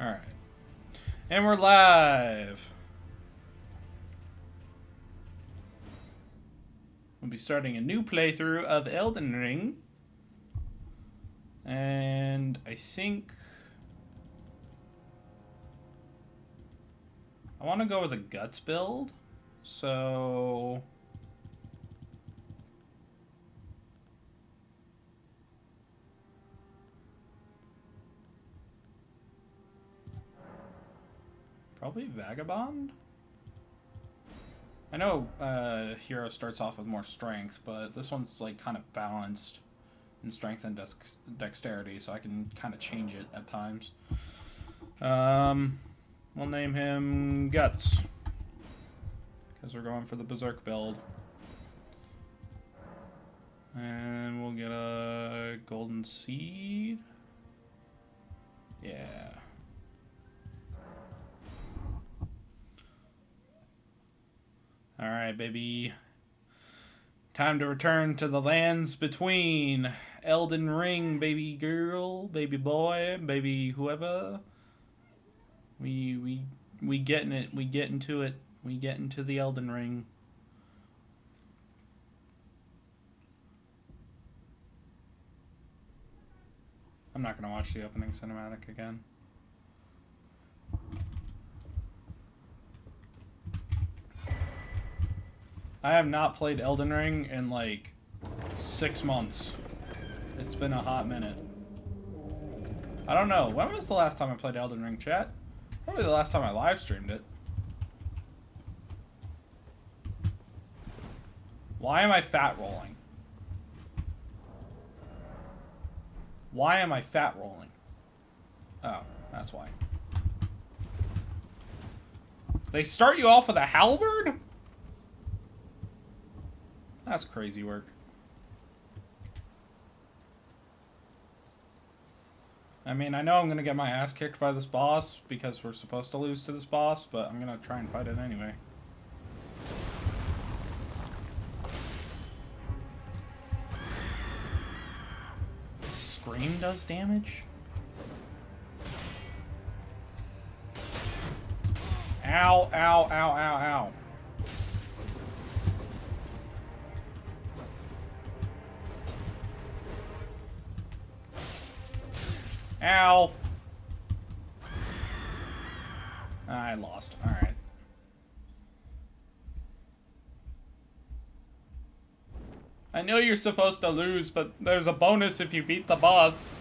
Alright. And we're live. We'll be starting a new playthrough of Elden Ring. And I think I want to go with a guts build. So probably Vagabond. I know Hero starts off with more strength, but this one's like kind of balanced in strength and dexterity, so I can kind of change it at times. We'll name him Guts, because we're going for the Berserk build. And we'll get a golden seed. Yeah. Alright, baby. Time to return to the lands between. Elden Ring, baby girl, baby boy, baby whoever. We getting it. We get into it. We get into the Elden Ring. I'm not gonna watch the opening cinematic again. I have not played Elden Ring in like 6 months. It's been a hot minute. I don't know. When was the last time I played Elden Ring, chat? Probably the last time I live streamed it. Why am I fat rolling? Why am I fat rolling? Oh, that's why. They start you off with a halberd? That's crazy work. I mean, I know I'm gonna get my ass kicked by this boss because we're supposed to lose to this boss, but I'm gonna try and fight it anyway. Scream does damage? Ow, ow, ow, ow, ow. Ow! I lost. Alright. I know you're supposed to lose, but there's a bonus if you beat the boss.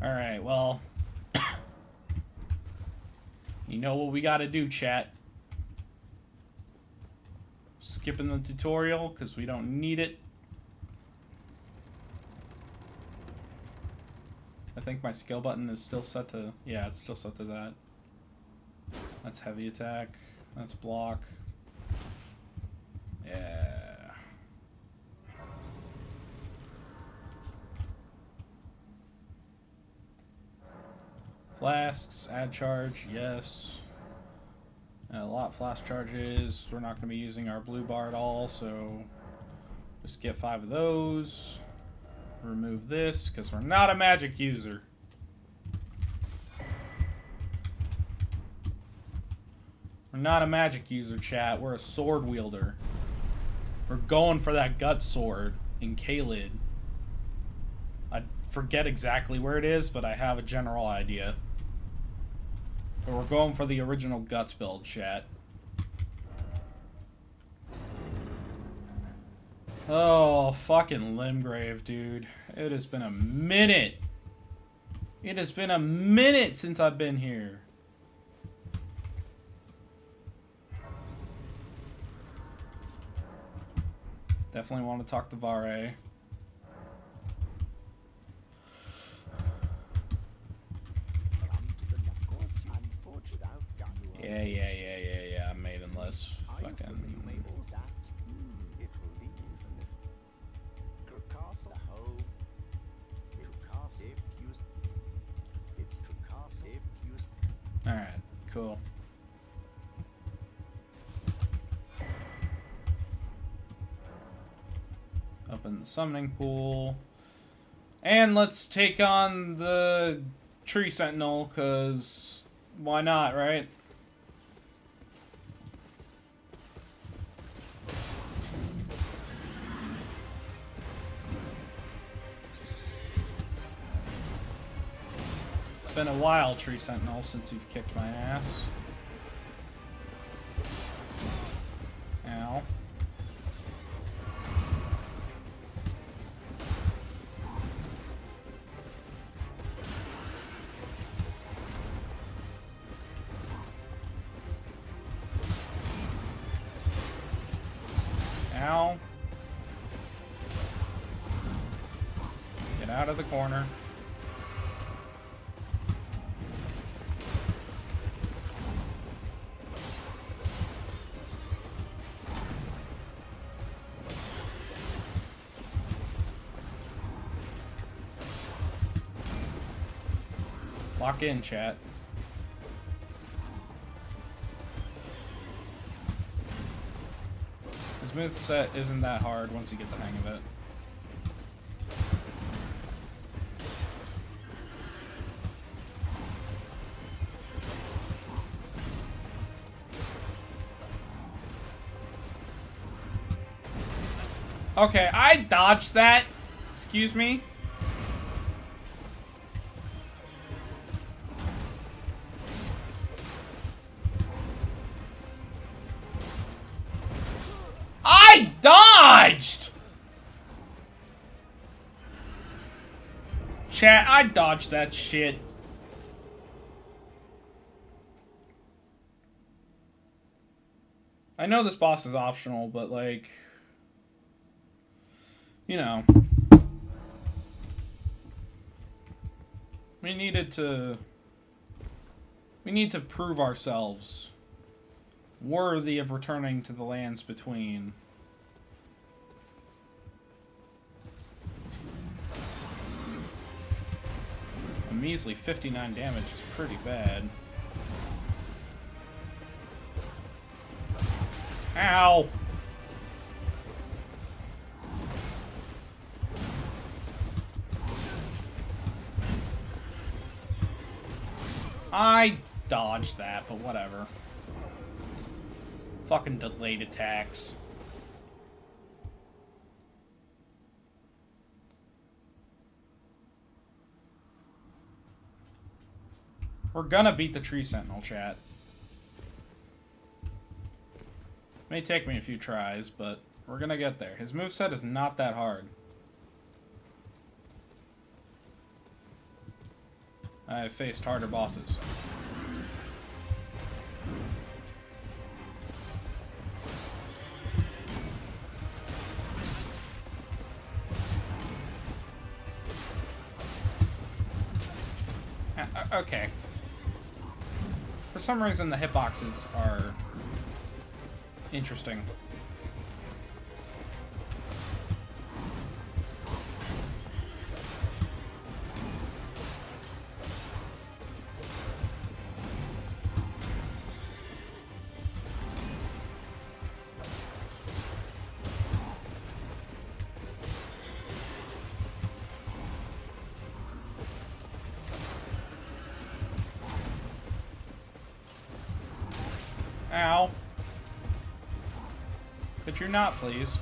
Alright, well. You know what we gotta do, chat. Skipping the tutorial, because we don't need it. I think my skill button is still set to... Yeah, it's still set to that. That's heavy attack. That's block. Yeah. Flasks, add charge, yes. A lot flask charges. We're not going to be using our blue bar at all, so just get 5 of those. Remove this, because we're not a magic user. We're not a magic user, chat. We're a sword wielder. We're going for that gut sword in Caelid. I forget exactly where it is, but I have a general idea. But we're going for the original guts build, chat. Oh, fucking Limgrave, dude. It has been a minute. It has been a minute since I've been here. Definitely want to talk to Vare. Yeah. I'm maidenless. Fucking. Cool. Up in the summoning pool. And let's take on the tree sentinel, because why not, right? It's been a while, tree sentinel, since you've kicked my ass. Ow. Ow. Get out of the corner. Lock in, chat. His moveset isn't that hard once you get the hang of it. Okay, I dodged that. Excuse me. I dodged! Chat, I dodged that shit. I know this boss is optional, but like, you know, we need to prove ourselves worthy of returning to the lands between. A measly 59 damage is pretty bad. Ow! I dodged that, but whatever. Fucking delayed attacks. We're gonna beat the tree sentinel, chat. May take me a few tries, but we're gonna get there. His moveset is not that hard. I've faced harder bosses. Okay. For some reason, the hitboxes are interesting. Ow. Could you not, please?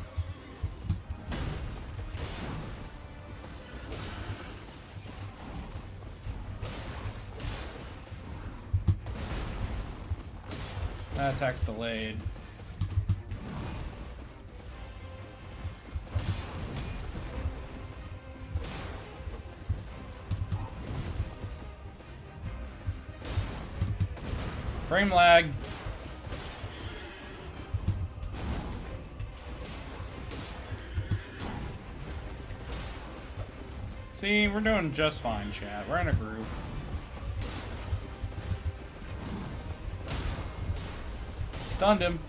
That attack's delayed. Frame lag. See, we're doing just fine, chat. We're in a groove. Stunned him.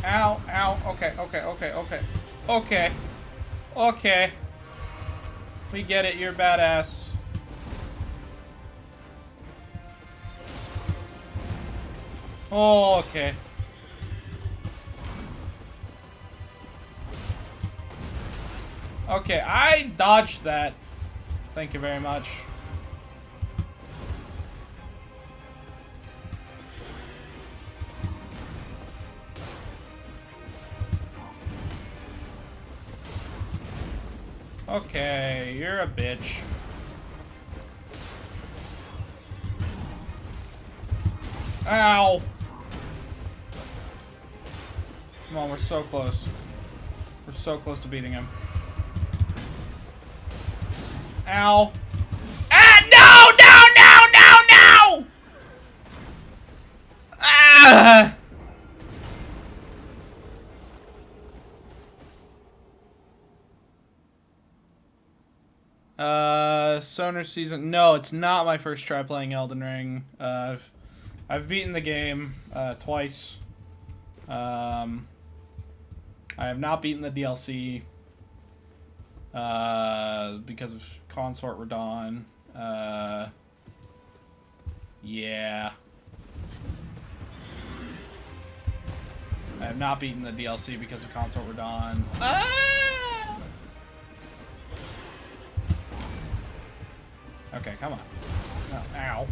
Ow, ow. Okay, okay, okay, okay. Okay. Okay. We get it, you're badass. Oh, okay. Okay, I dodged that. Thank you very much. Okay, you're a bitch. Ow! Come on, we're so close. We're so close to beating him. Ow! Ah! No! No! No! No! No! Ah! Sonar season. No, it's not my first try playing Elden Ring. I've beaten the game twice. I have not beaten the DLC because of Consort Radon. Yeah. I have not beaten the DLC because of Consort Radon. Ah! Okay, come on. Oh, ow.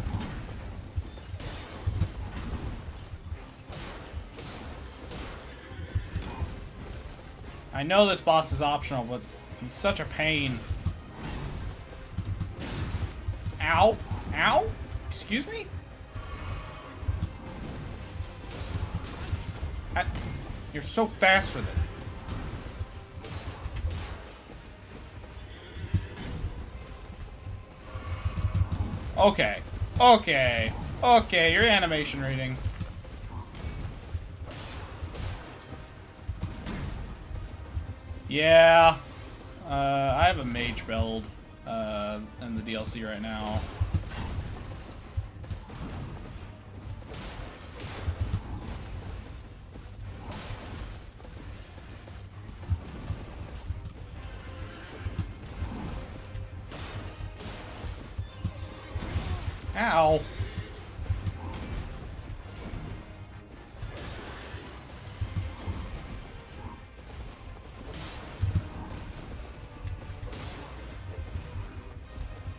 I know this boss is optional, but he's such a pain. Ow. Ow? Excuse me? You're so fast with it. Okay. Okay. Okay, your animation reading. Yeah. I have a mage build in the DLC right now. Ow.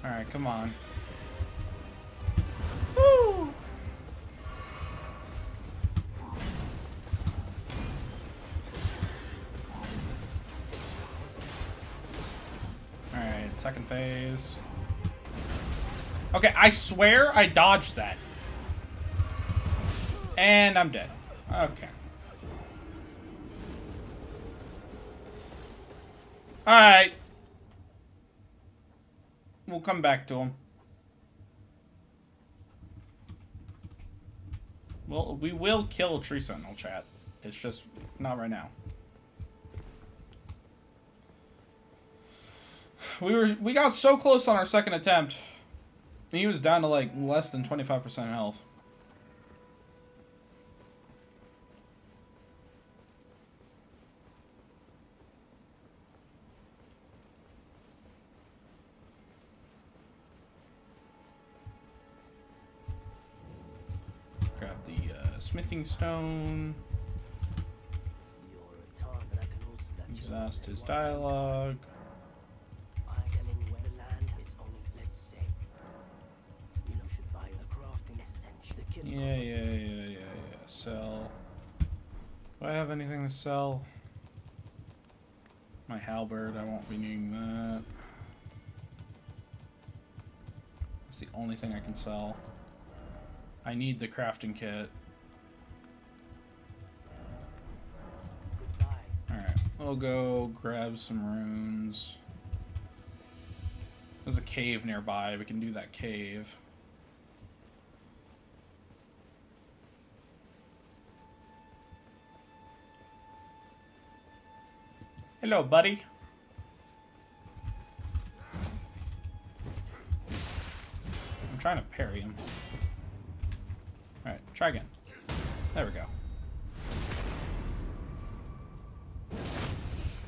Alright, come on. Woo! Alright, second phase. Okay, I swear I dodged that. And I'm dead. Okay. Alright. We'll come back to him. Well, we will kill Tree Sentinel, chat. It's just not right now. We got so close on our second attempt. He was down to like less than 25% health. Grab the smithing stone. Exhaust his dialogue. Yeah. Sell. Do I have anything to sell? My halberd, I won't be needing that. That's the only thing I can sell. I need the crafting kit. Alright, we'll go grab some runes. There's a cave nearby, we can do that cave. Hello, buddy. I'm trying to parry him. Alright, try again. There we go.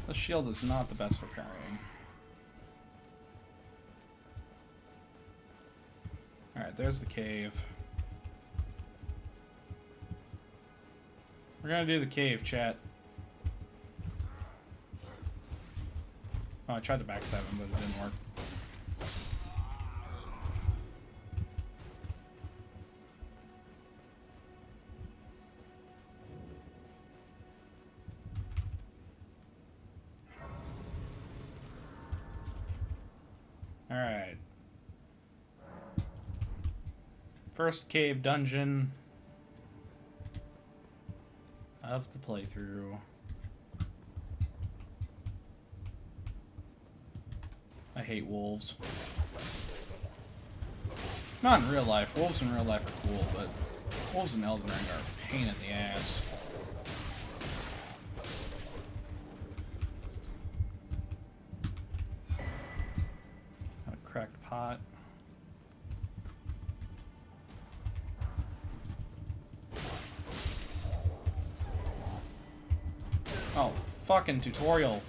The shield is not the best for parrying. Alright, there's the cave. We're gonna do the cave, chat. Oh, I tried to backstab him, but it didn't work. Alright. First cave dungeon of the playthrough. I hate wolves. Not in real life. Wolves in real life are cool, but wolves in Elden Ring are a pain in the ass. Got a cracked pot. Oh, fucking tutorial.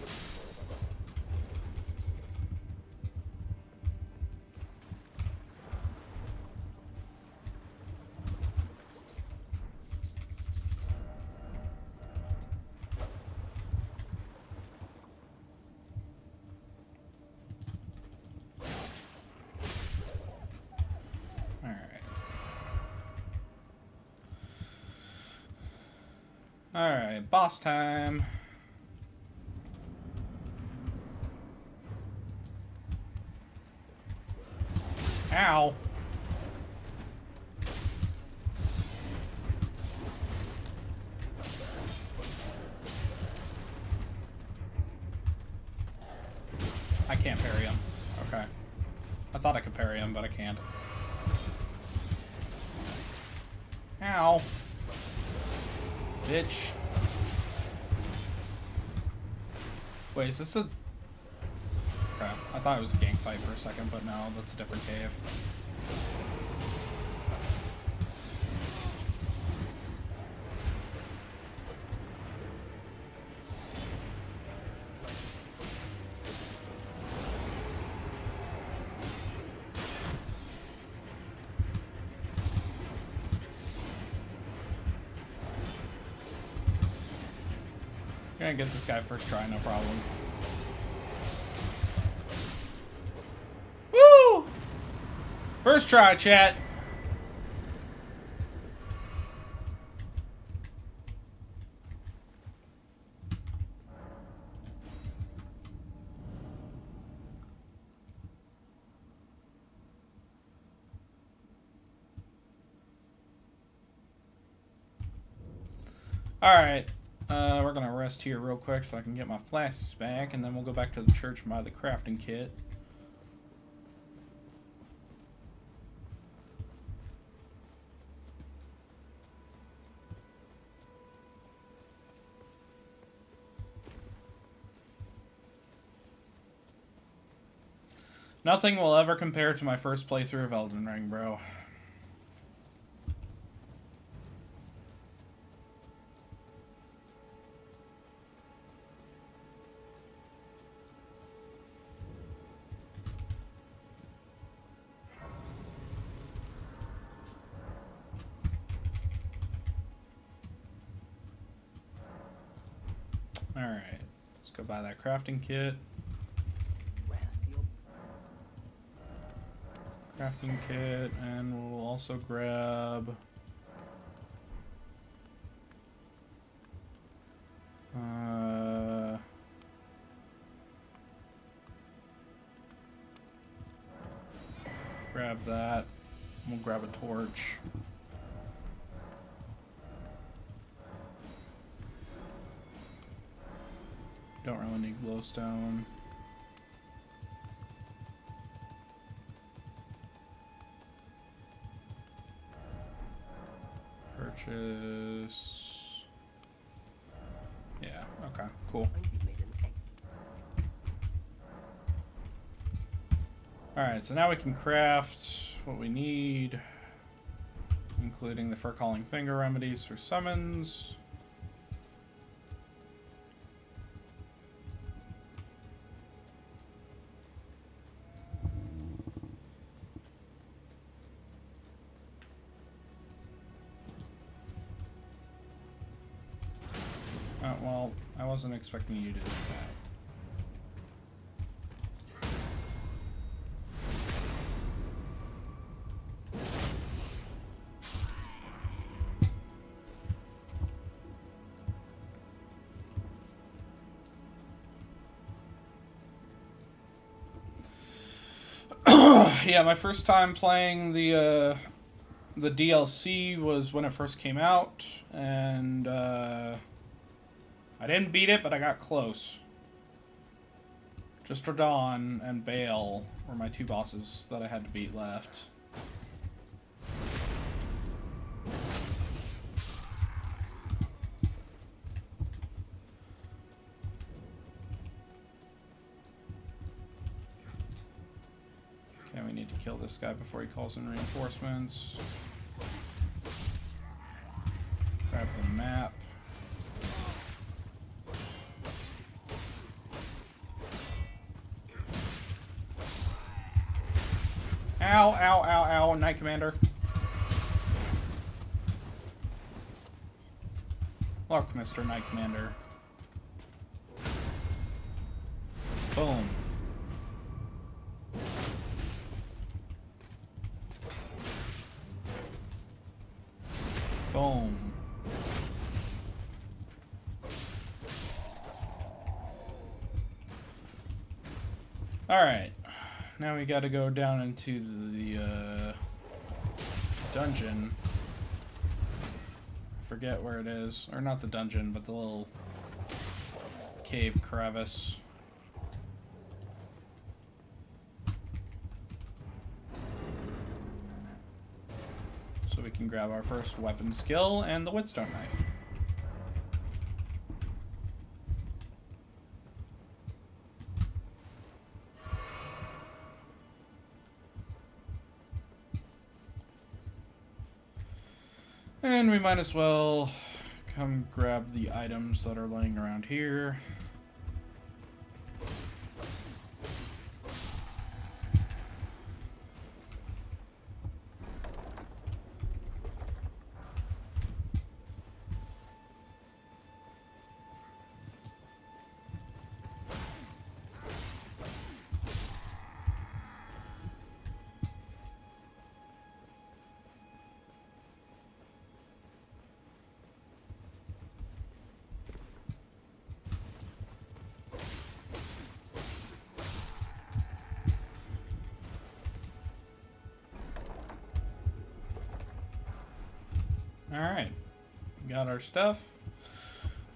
Alright, boss time. Ow. I can't parry him. Okay. I thought I could parry him, but I can't. Ow. Bitch. Wait, is this a... Crap. I thought it was a gang fight for a second, but no, that's a different cave. Gonna get this guy first try, no problem. Woo! First try, chat. Alright. We're gonna rest here real quick so I can get my flasks back, and then we'll go back to the church and buy the crafting kit. Nothing will ever compare to my first playthrough of Elden Ring, bro. Alright, let's go buy that crafting kit. Crafting kit, and we'll also grab... grab that. We'll grab a torch. Don't really need glowstone. Purchase. Yeah, okay, cool. Alright, so now we can craft what we need, including the fur-calling finger remedies for summons. well, I wasn't expecting you to do that. Yeah, my first time playing the DLC was when it first came out, and I didn't beat it, but I got close. Just Radon and Bale were my two bosses that I had to beat left. Okay, we need to kill this guy before he calls in reinforcements. Grab the map. Ow, ow, ow, ow, Knight Commander. Look, Mr. Knight Commander. Boom. Boom. Alright. Now we gotta go down into the dungeon. Forget where it is. Or not the dungeon, but the little cave crevice. So we can grab our first weapon skill and the Whetstone knife. And we might as well come grab the items that are laying around here. Alright, got our stuff.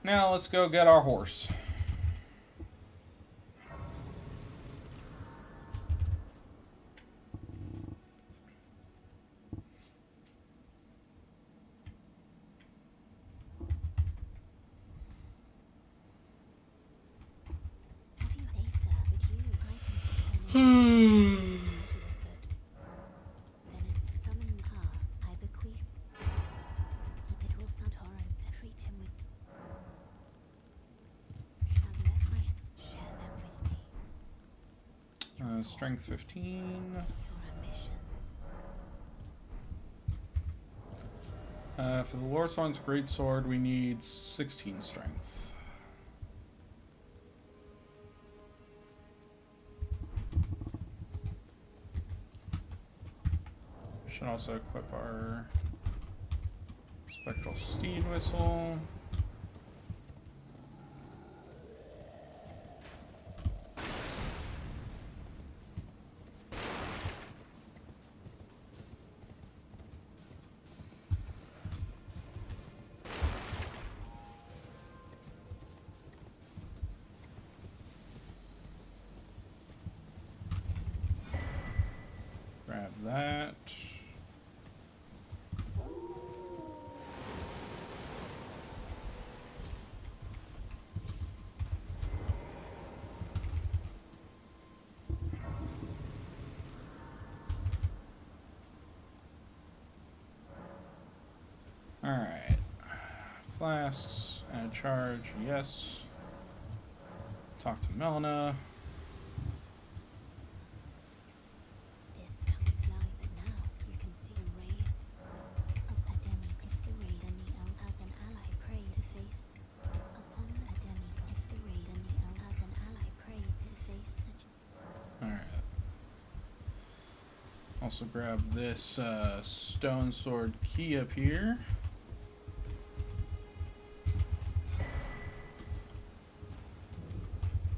Now let's go get our horse. Strength 15. For the Loresworn's Greatsword, we need 16 strength. Should also equip our Spectral Steed Whistle. Grab that. All right. Flasks and charge, yes. Talk to Melina. Also grab this stone sword key up here.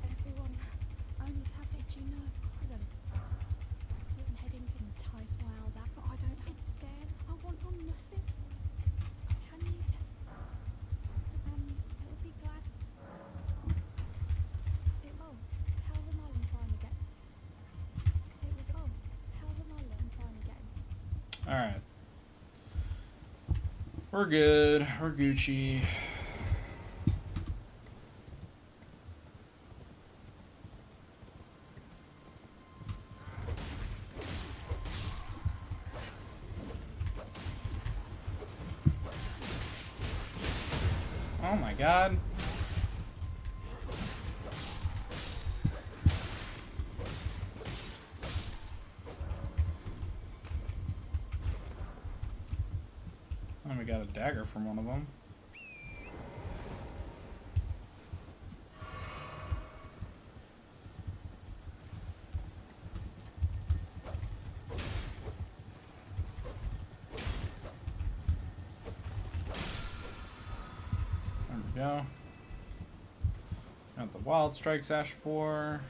Everyone only to have itchy nerves quiet. I'm heading to entice my old back, but I don't. It's scared. I want on nothing. Can you tell? And it'll be glad. It will. Tell them I'm trying again. It was all. Tell them I'm trying again. Alright. We're good. We're Gucci. Oh my god. And we got a dagger from one of them. There we go. Got the Wild Strikes Ash 4.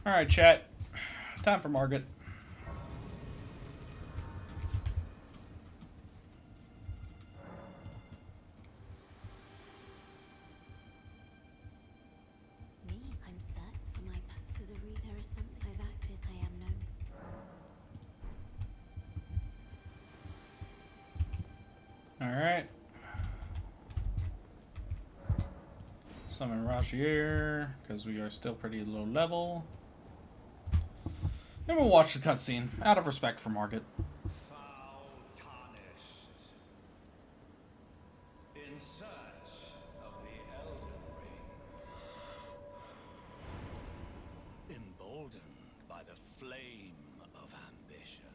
Alright, chat. Time for Margit. Me, I'm set for my for the there is something I've acted. I am known. Alright. Summon Rajier, because we are still pretty low level. And we'll watch the cutscene, out of respect for Margit. Foul tarnished. In search of the Elden Ring. Emboldened by the flame of ambition.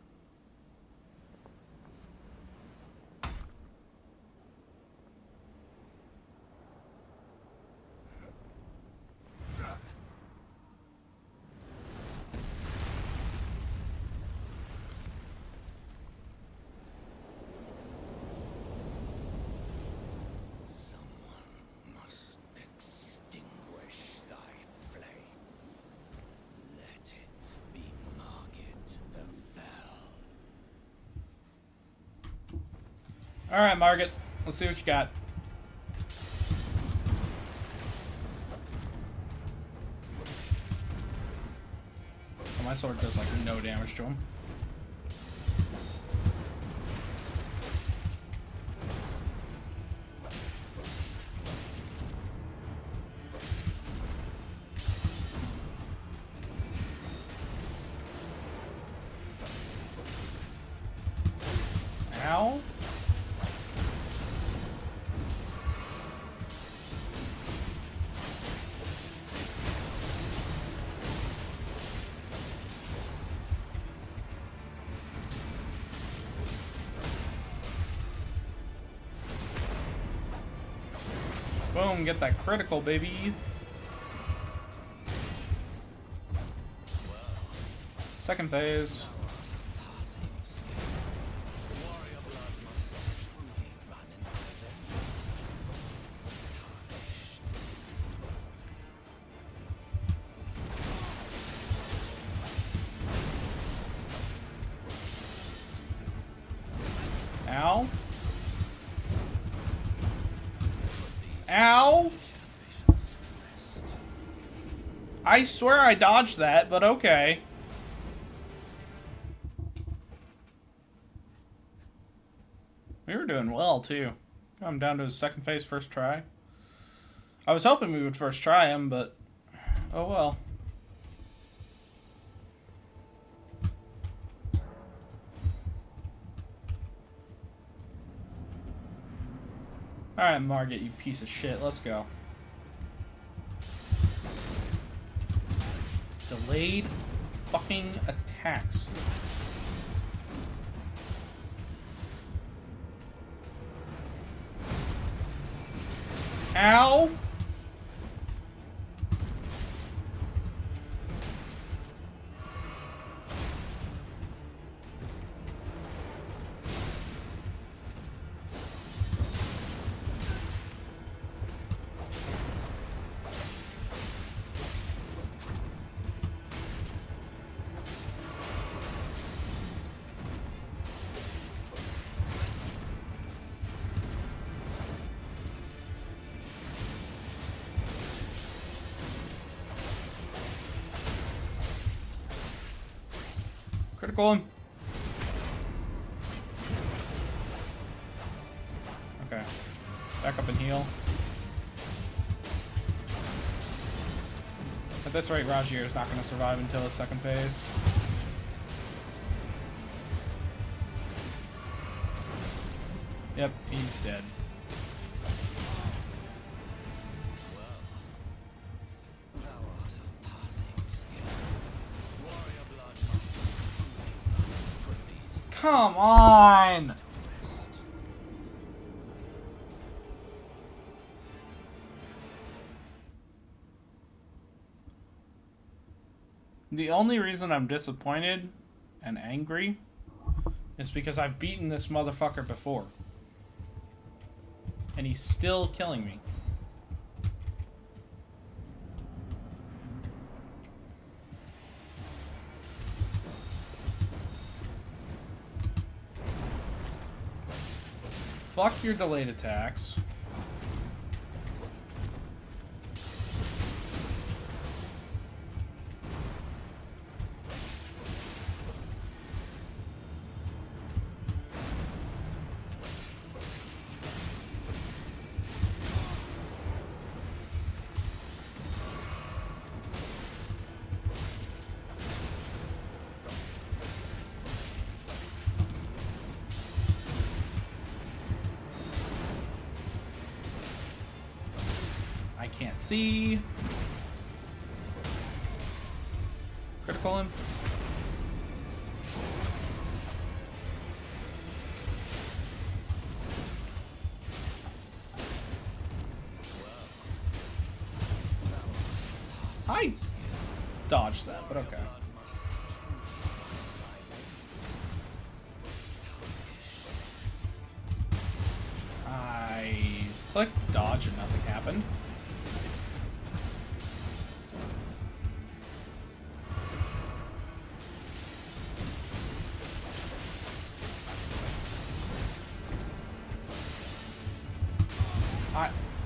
Someone must extinguish thy flame. Let it be Margit the Fell. Alright, Margit. Let's see what you got. Oh, my sword does like no damage to him. Ow. Boom, get that critical, baby. Second phase. Passing skill. Warrior blood must truly run in thy veins. Tarnished. Ow. Ow. I swear I dodged that, but okay. We were doing well, too. I'm down to his second phase, first try. I was hoping we would first try him, but oh well. Alright, Margit, you piece of shit. Let's go. Delayed fucking attacks. Ow! Critical him. Okay. Back up and heal. At this rate, Rajier is not going to survive until his second phase. Yep, he's dead. Thou art of passing skill. Warrior blood must put these Come on! to rest. The only reason I'm disappointed and angry is because I've beaten this motherfucker before. And he's still killing me. Fuck your delayed attacks. I can't see. Critical him. I dodged that, but okay. Blood must I clicked dodge and nothing happened.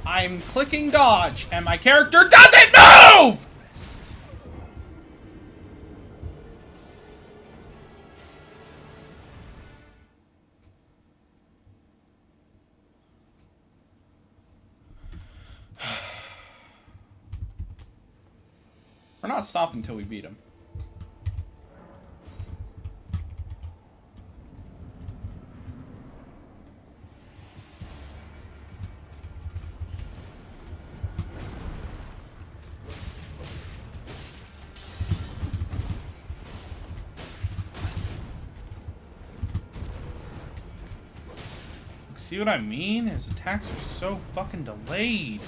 I'm clicking dodge and my character doesn't move! We're not stopping until we beat him. See what I mean? His attacks are so fucking delayed.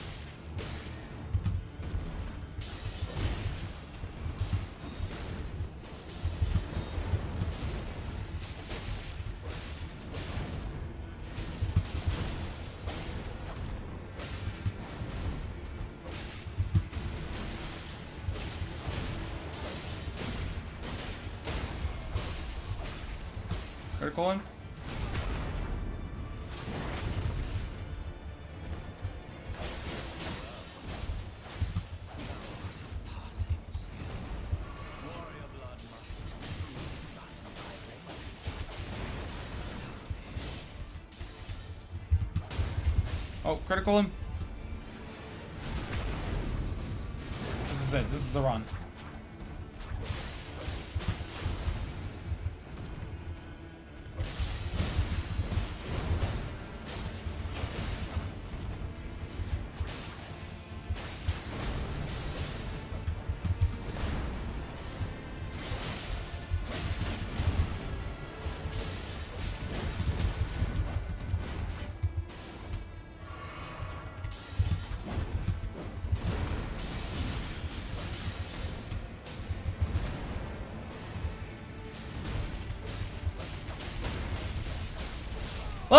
Critical him. passing skill. Warrior blood must run in thy veins. Oh, critical him. This is it. This is the run.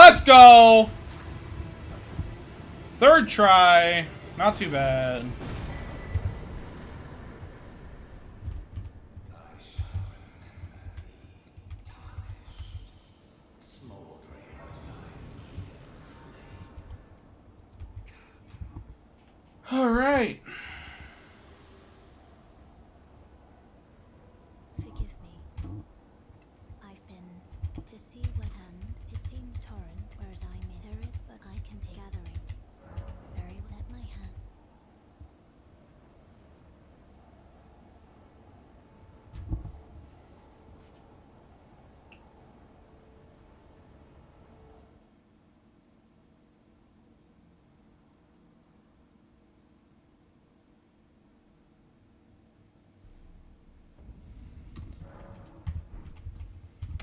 Let's go! Third try. Not too bad. All right. Forgive me. I've been to see what it seems torrent, whereas I'm in. There is, but I can take gathering. Very well at my hand.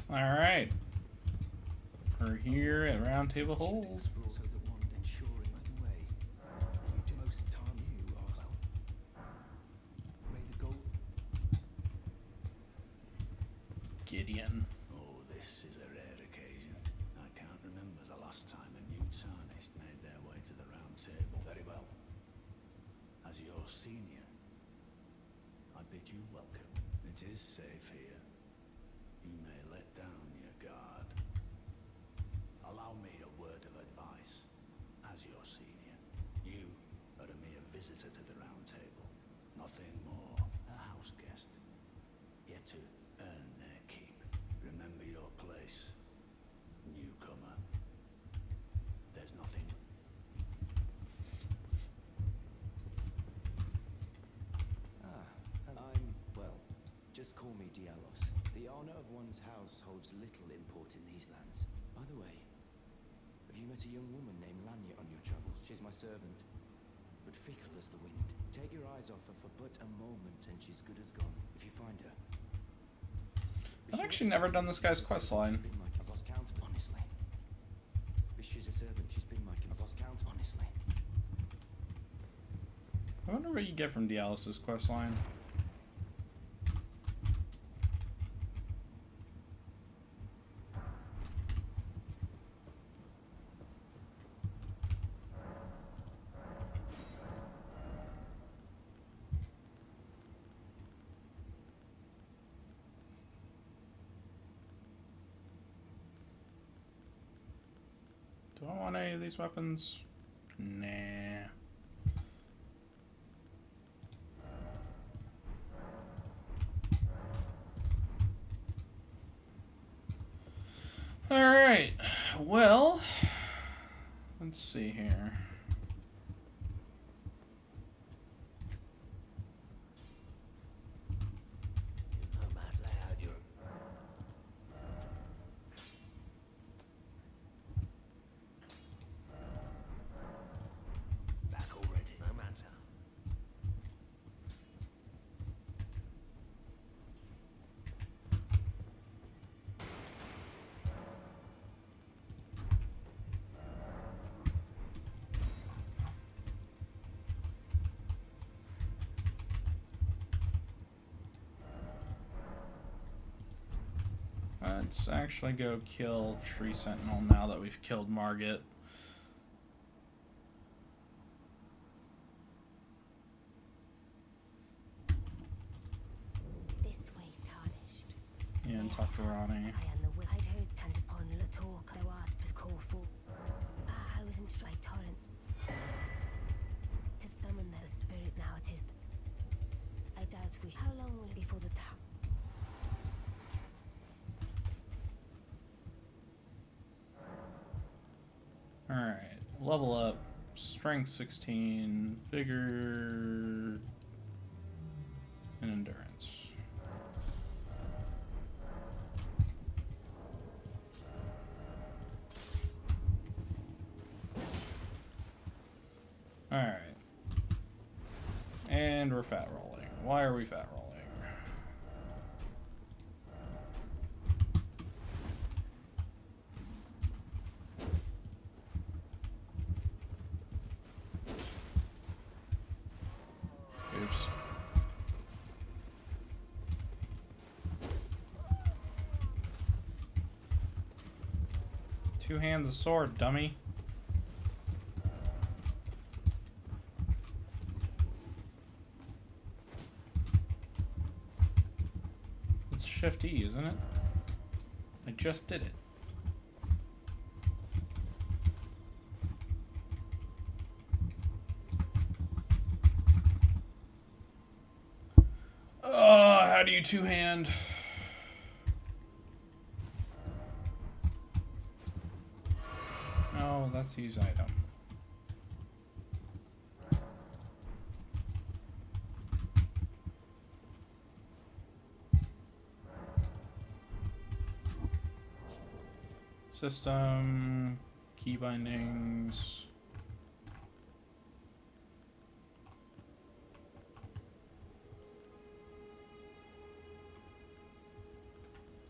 All right. We're here at Round Table Hole. So that one ensuring by the way. You do most time you are well. May the gold. Gideon. Oh, this is a rare occasion. I can't remember the last time a new tarnished made their way to the round table. Very well. As your senior, I bid you welcome. It is safe here. You may let down your guard. Allow me a word of advice. As your senior, you are a mere visitor to the round table. Nothing more. A house guest. Yet to earn their keep. Remember your place. Newcomer. There's nothing. I'm, well, just call me Dialos. The honor of one's house holds little import in these lands. By the way, have you met a young woman named Lanya on your travels? She's my servant, but fickle as the wind. Take your eyes off her for but a moment and she's good as gone. If you find her... I've actually never done this guy's quest line. I've lost count, honestly. She's a servant, she's been my... I've lost count, honestly. I wonder what you get from Dialos' quest line. Do I want any of these weapons? Nah. Alright. Well, let's see here. No matter how you're. Back already. No matter. Let's actually go kill Tree Sentinel now that we've killed Margit. This way, tarnished. And talk to Ronnie. I am the will. I'd heard tend upon the talk thou art but call for. I wasn't strike torrents. To summon the spirit now it is. I doubt we. How long will it be for the time? Alright, level up. Strength 16, vigor, and endurance. Alright. And we're fat rolling. Why are we fat rolling? Oops. Two-hand the sword, dummy. It's Shift E, isn't it? I just did it. Oh, how do you two-hand? Oh, that's use item. System, key bindings.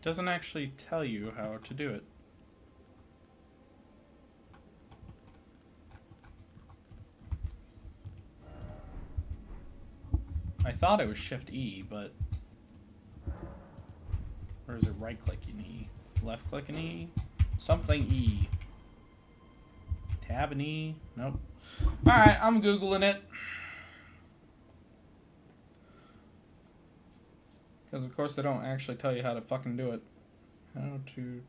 Doesn't actually tell you how to do it. I thought it was Shift E, but... Or is it right click and E? Left click and E? Something E. Tab and E? Nope. Alright, I'm Googling it. Because of course they don't actually tell you how to fucking do it. How to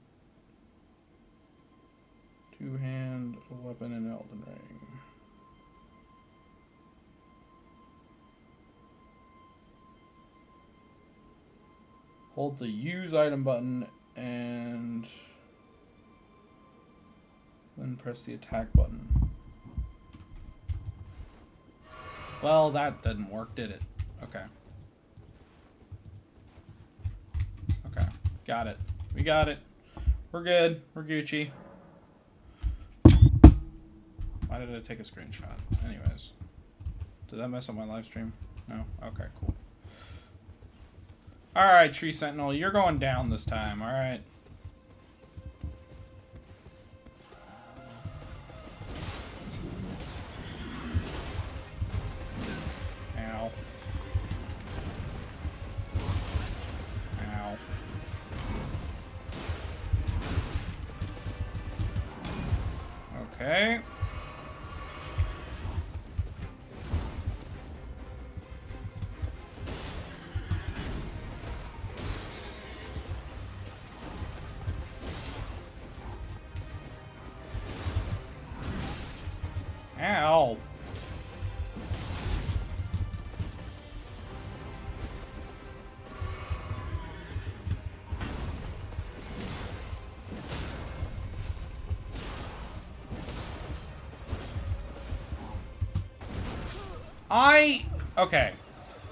two-hand a weapon in Elden Ring. Hold the use item button and then press the attack button. Well, that didn't work, did it? Okay. Okay, got it. We got it. We're good. We're Gucci. Why did I take a screenshot? Anyways. Did that mess up my live stream? No? Okay, cool. Alright, Tree Sentinel, you're going down this time, alright? Ow. Ow. Okay. Ow. Okay.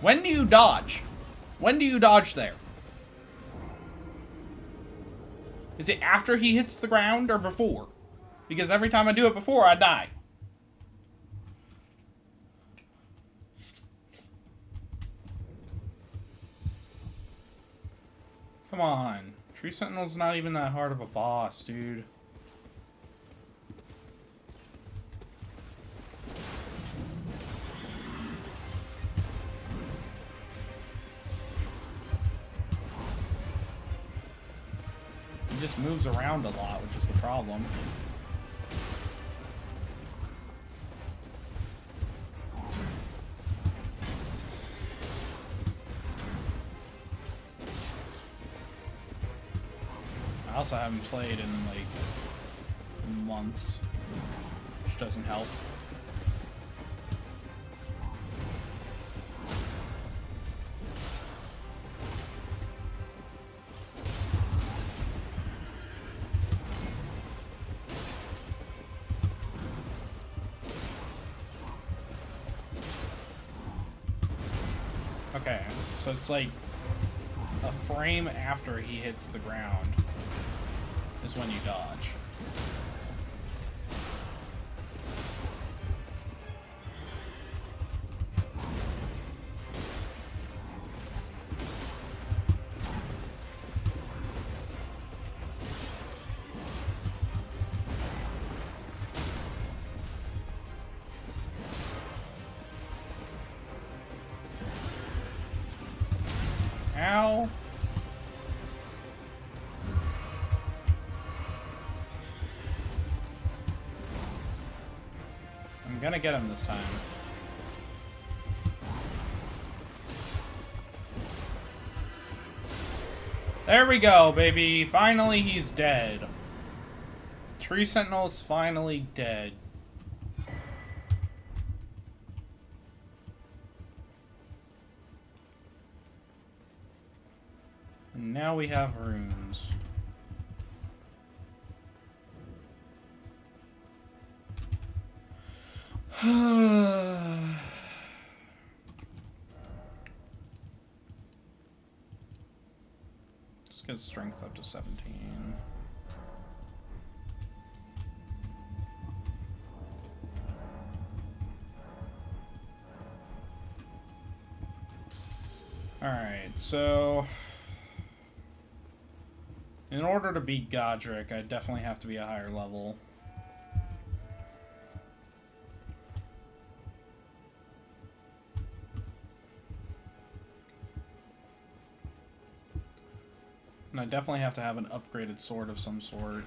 When do you dodge? When do you dodge there? Is it after he hits the ground or before? Because every time I do it before, I die. Come on. Tree Sentinel's not even that hard of a boss, dude. He just moves around a lot, which is the problem. I also haven't played in like months, which doesn't help. Okay, so it's like a frame after he hits the ground is when you dodge. Ow. gonna get him this time. There we go, baby. Finally, he's dead. Tree Sentinel's finally dead. And now we have runes. Let's get strength up to 17. Alright, so in order to beat Godric, I definitely have to be a higher level. And I definitely have to have an upgraded sword of some sort.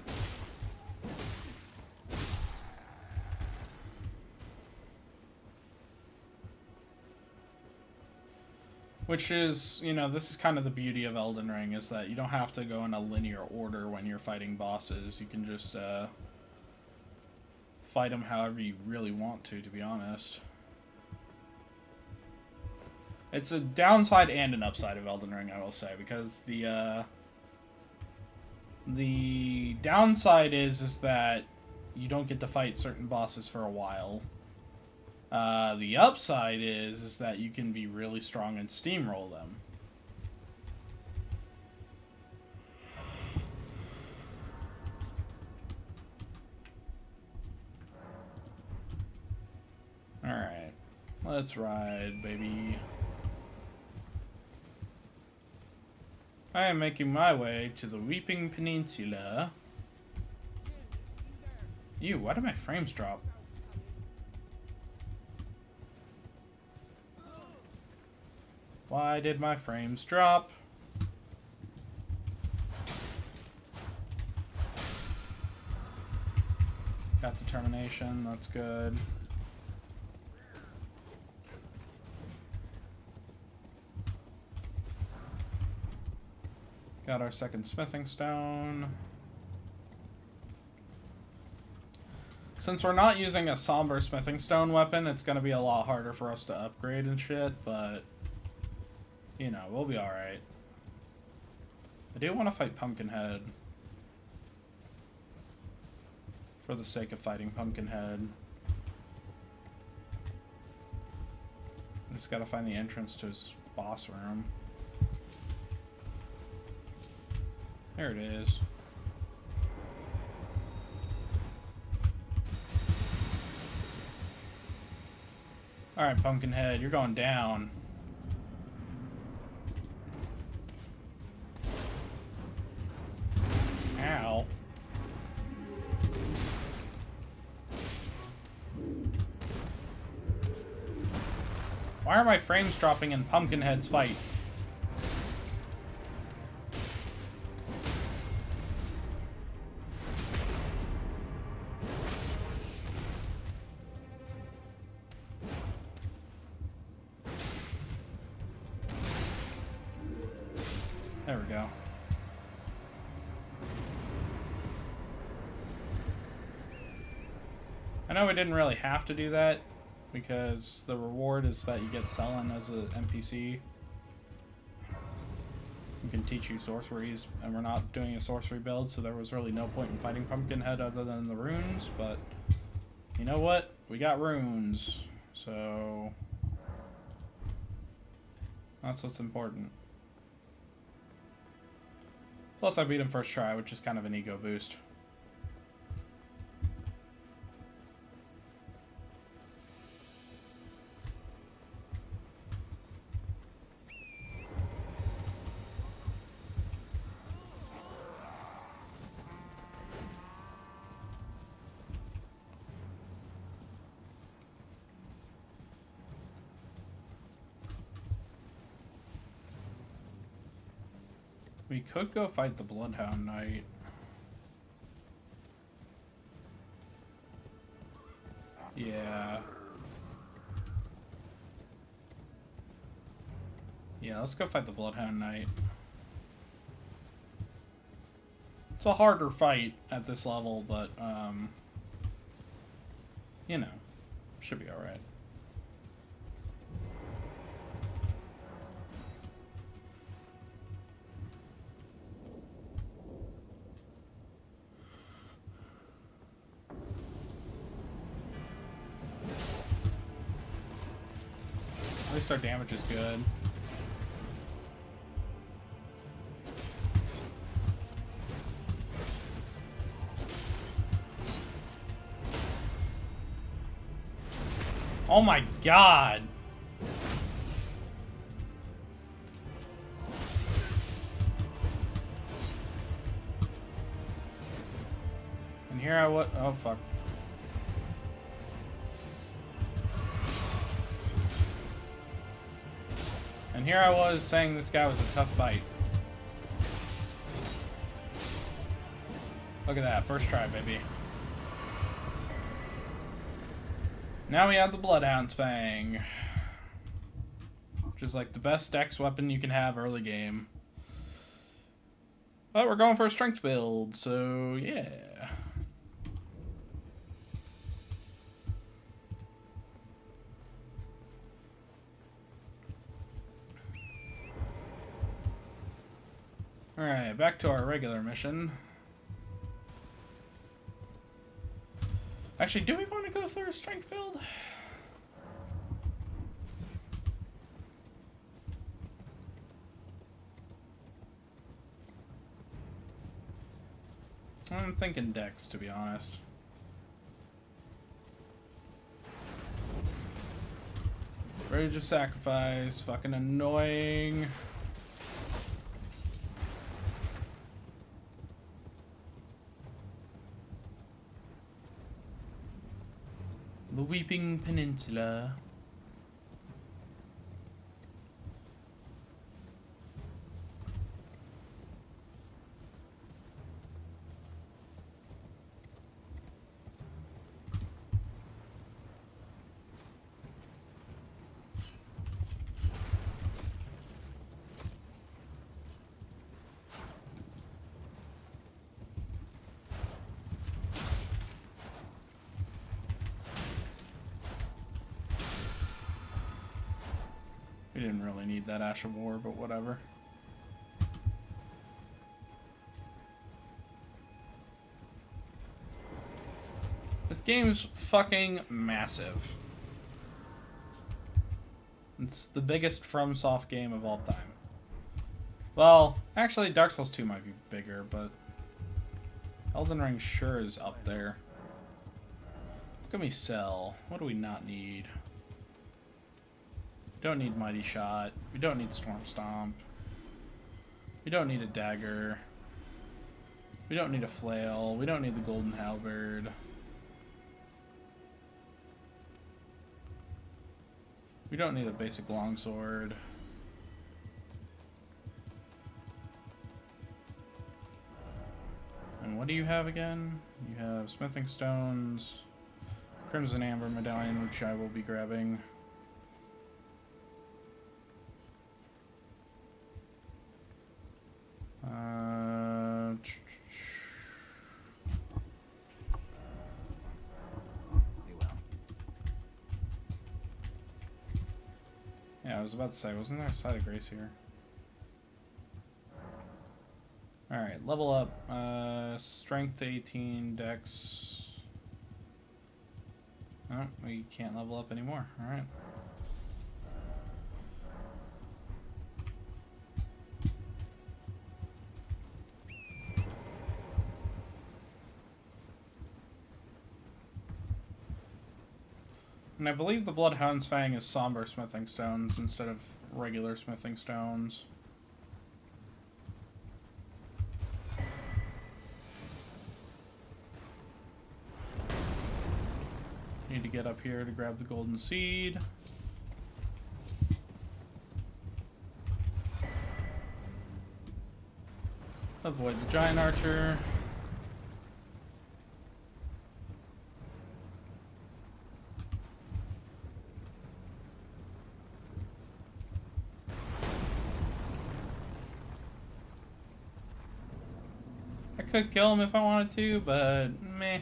Which is, you know, this is kind of the beauty of Elden Ring, is that you don't have to go in a linear order when you're fighting bosses. You can just fight them however you really want to be honest. It's a downside and an upside of Elden Ring, I will say, because the downside is that you don't get to fight certain bosses for a while. The upside is that you can be really strong and steamroll them. Alright, let's ride, baby. I am making my way to the Weeping Peninsula. Ew, why did my frames drop? Why did my frames drop? Got determination, that's good. Got our second smithing stone. Since we're not using a somber smithing stone weapon, it's gonna be a lot harder for us to upgrade and shit, but you know, we'll be alright. I do want to fight Pumpkinhead. For the sake of fighting Pumpkinhead. I just gotta find the entrance to his boss room. There it is. Alright, Pumpkinhead, you're going down. Ow. Why are my frames dropping in Pumpkinhead's fight? There we go. I know we didn't really have to do that, because the reward is that you get Selene as an NPC. Who can teach you sorceries, and we're not doing a sorcery build, so there was really no point in fighting Pumpkinhead other than the runes, but you know what? We got runes, so that's what's important. Plus I beat him first try, which is kind of an ego boost. We could go fight the Bloodhound Knight. Yeah. Yeah, let's go fight the Bloodhound Knight. It's a harder fight at this level, but, you know, should be alright. At least our damage is good. Oh my god! And here I was. Oh fuck. And here I was saying this guy was a tough fight. Look at that, first try, baby. Now we have the Bloodhound's Fang. Which is like the best dex weapon you can have early game. But we're going for a strength build, so yeah. Alright, back to our regular mission. Actually, do we want to go through a strength build? I'm thinking dex, to be honest. Rage of Sacrifice, fucking annoying. The Weeping Peninsula. We didn't really need that Ash of War, but whatever. This game's fucking massive. It's the biggest FromSoft game of all time. Well, actually, Dark Souls 2 might be bigger, but Elden Ring sure is up there. What can we sell? What do we not need? We don't need Mighty Shot. We don't need Storm Stomp. We don't need a dagger. We don't need a flail. We don't need the Golden Halberd. We don't need a basic longsword. And what do you have again? You have smithing stones, Crimson Amber Medallion, which I will be grabbing. Yeah, I was about to say, wasn't there a Side of Grace here? Alright, level up. Strength 18, Dex. Oh, we can't level up anymore. Alright. And I believe the Bloodhound's Fang is somber smithing stones instead of regular smithing stones. Need to get up here to grab the golden seed. Avoid the giant archer. could kill him if I wanted to, but meh.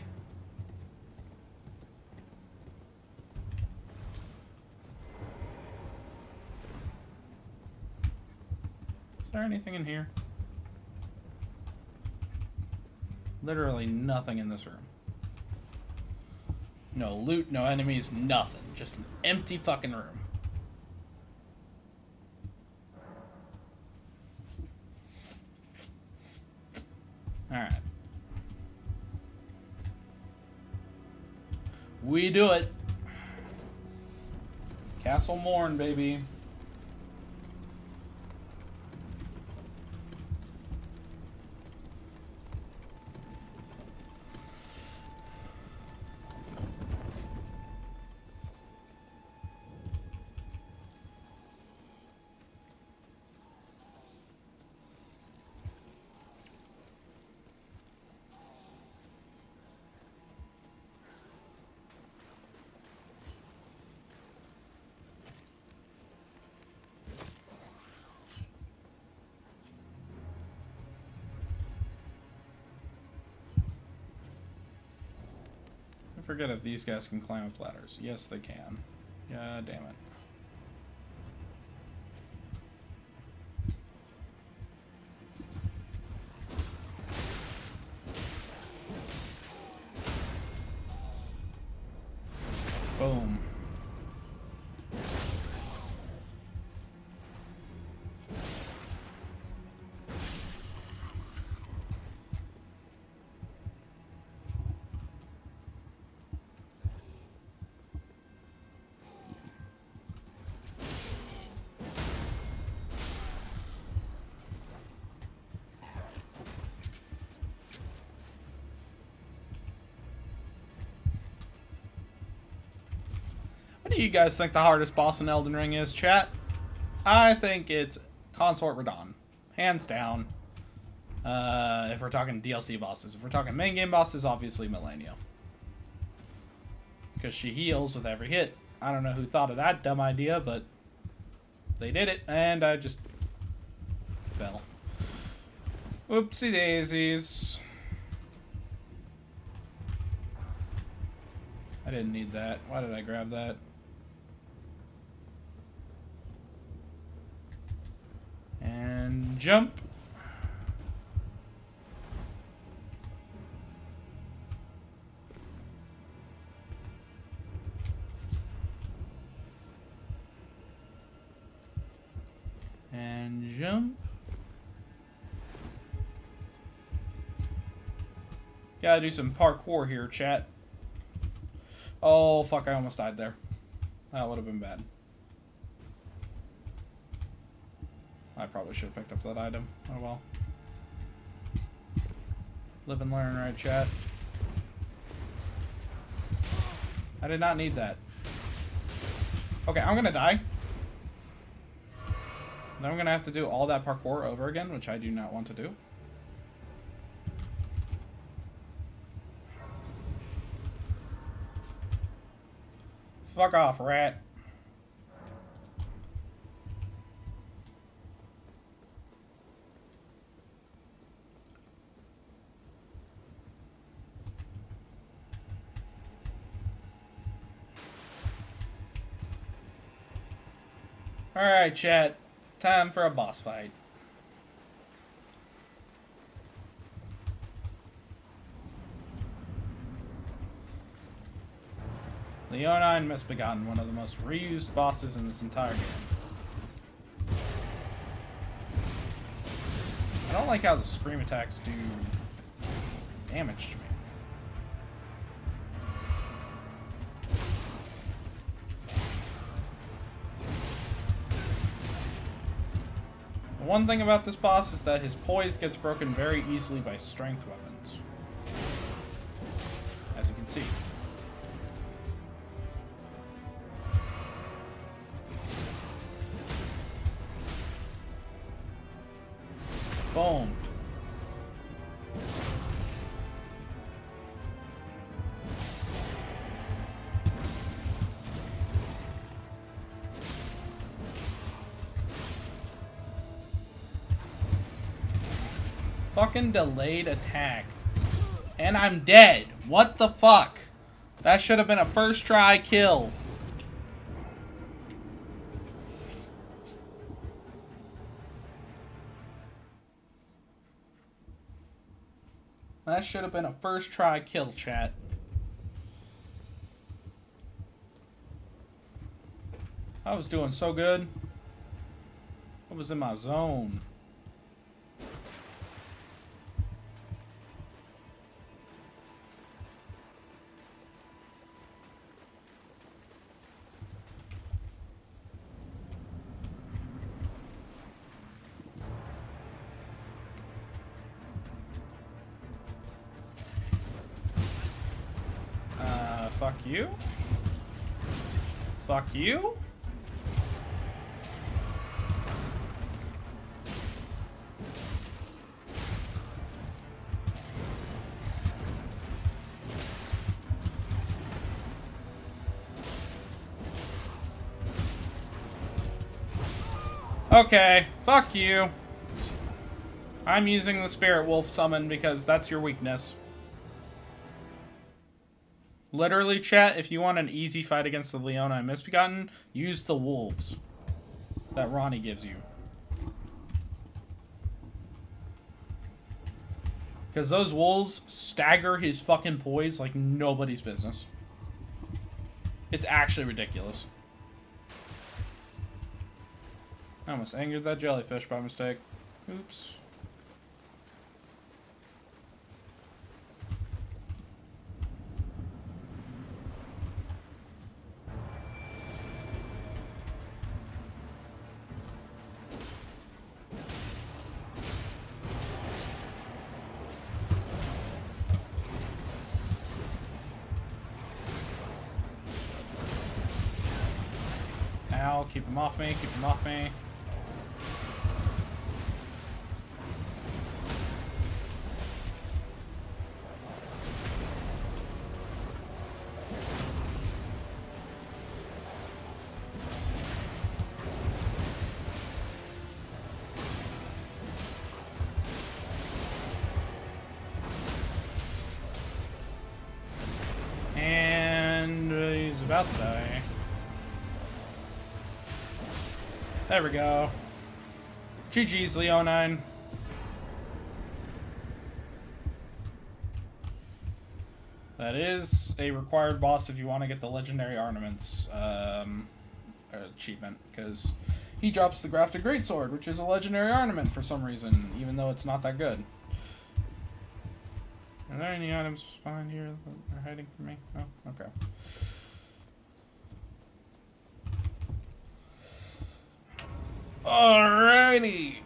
Is there anything in here? Literally nothing in this room. No loot, no enemies, nothing. Just an empty fucking room. Alright. We do it. Castle Morn, baby. I forget if these guys can climb up ladders. Yes, they can. Yeah, damn it. Boom. What do you guys think the hardest boss in Elden Ring is, chat? I think it's Consort Radahn. Hands down. If we're talking DLC bosses. If we're talking main game bosses, obviously Millennia. Because she heals with every hit. I don't know who thought of that dumb idea, but they did it, and I just fell. Oopsie daisies. I didn't need that. Why did I grab that? And jump. And jump. Gotta do some parkour here, chat. Oh, fuck, I almost died there. That would have been bad. I probably should have picked up that item. Oh well. Live and learn, right, chat? I did not need that. Okay, I'm gonna die. Then I'm gonna have to do all that parkour over again, which I do not want to do. Fuck off, rat. Alright, chat. Time for a boss fight. Leonine Misbegotten, one of the most reused bosses in this entire game. I don't like how the scream attacks do damage to me. The one thing about this boss is that his poise gets broken very easily by strength weapons. As you can see. Boom. Fucking delayed attack. And I'm dead. What the fuck? That should have been a first try kill. That should have been a first try kill, chat. I was doing so good. I was in my zone. Fuck you. Fuck you. Okay, fuck you. I'm using the Spirit Wolf summon because that's your weakness. Literally, chat, if you want an easy fight against the Leona and Misbegotten, use the wolves that Ronnie gives you. Because those wolves stagger his fucking poise like nobody's business. It's actually ridiculous. I almost angered that jellyfish by mistake. Oops. Ow, keep him off me, keep him off me. And he's about to die. There we go. GG's, Leonine. That is a required boss if you want to get the legendary ornaments achievement, because he drops the grafted greatsword, which is a legendary ornament for some reason, even though it's not that good. Are there any items behind here that are hiding from me? Oh, okay. Alrighty.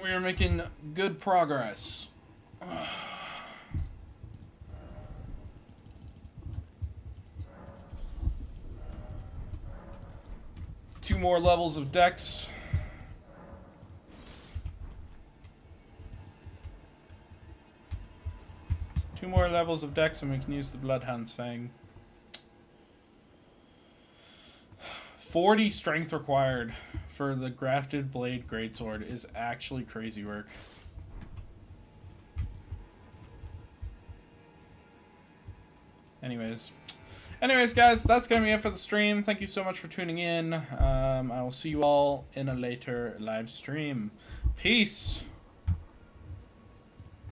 We are making good progress. 2 more levels of Dex. Two more levels of Dex and we can use the Bloodhound's Fang. 40 strength required for the grafted blade greatsword is actually crazy work. Anyways, guys, that's going to be it for the stream. Thank you so much for tuning in. I will see you all in a later live stream. Peace.